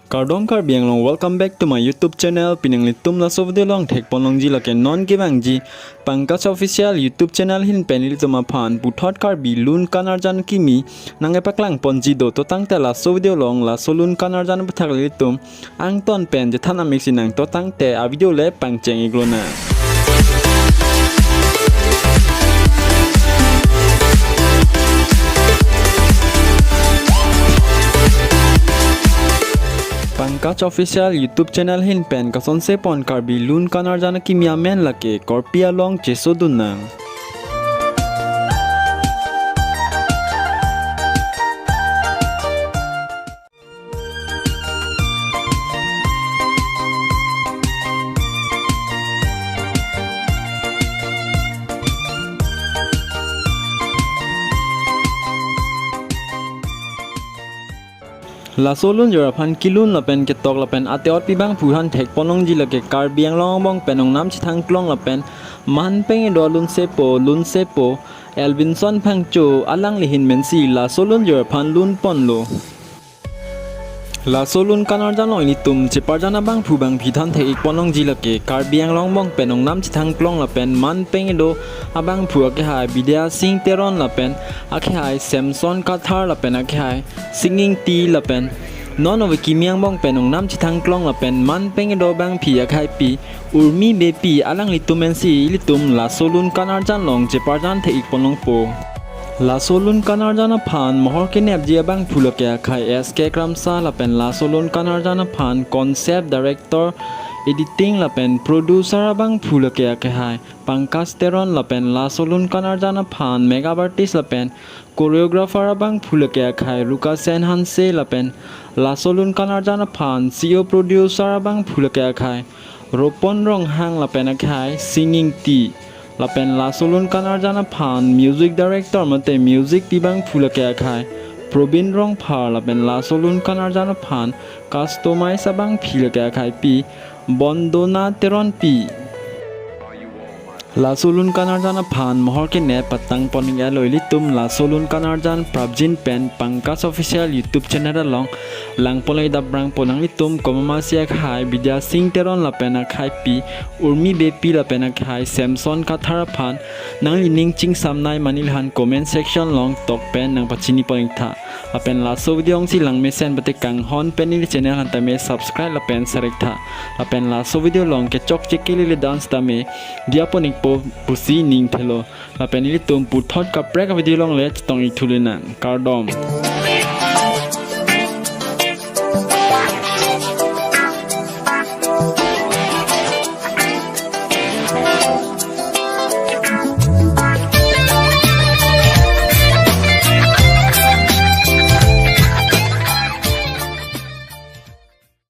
Kardom kar biang long, welcome back to my YouTube channel. Pinang litum la so video long tek ponlong ji la ke non givang ji Pangkas official YouTube channel hin penil tuma phan puthot kar bi lun kanarjan kimi nange paklang ponji do to tang te la so video long la so lun kanarjan puthak litum ang ton pen je thana mixinang to tang te a video le pangcheng iglona Pangkas official YouTube channel hin pen kason se pon karbi lun kanar jana kimia men lake korpia long cheso dunang La solun jora phan kilun la pen ke tok la pen ateot pi bang phuhan thek ponong ji la ke kar biang long bong penong nam chi thang klong la pen man peng do lun sepo Elvinson phang chu alang li hin men si la solun jora phan lun pon lo La solun kanar jano ini tum chepar jana bang phu bang phithan the ik ponong ji la ke kar biang long bong penong nam chi thang klong la pen man peng do abang phu ke hai vidya sing teron la pen akhe hai samson kathar la pen akhe hai singing ti la pen non of kimiang bong penong nam chi thang klong la pen man peng do bang phi akhai pi urmi be pi alang litumen si litum la solun kanar jan long chepar jan the ik ponong po La solun kanar jana phan mohor ke nep jia bang phulo ke khai SK Kramsa la pen la solun kanar jana phan concept director editing la pen producer bang phulo ke khai Pangkas teron la pen la solun kanar jana phan mega artist la pen choreographer bang phulo ke khai Ruka Sen Hanse la pen la solun kanar jana phan CEO producer bang phulo ke khai Ropon Rong Hang la pen khai singing ti La pen la solun kanar jana phan music director mate music tibang phulake khai Probin Rong phar la pen la solun kanar jana phan customize abang philake khai pi bondona teron pi La solun kanar jana phan mohor ke ne patang poning aloili tum la solun kanar jan prabjin pen Pangkas official YouTube channel long lang polai da brang ponang litum komama sia khai vidya sing teron la pen khai pi urmi be pi la pen khai samson kathara phan nang lining ching samnai manil han comment section long tok pen nang pachini poing tha la pen la so video ong si lang mesen bate kang hon pen ni channel han ta me subscribe la pen sarek tha la pen la so video long ke chok chek ke le dance ta me dia ponik pusi ning thelo la penili tum pu thot ka prek video long le tong I thulina Kardom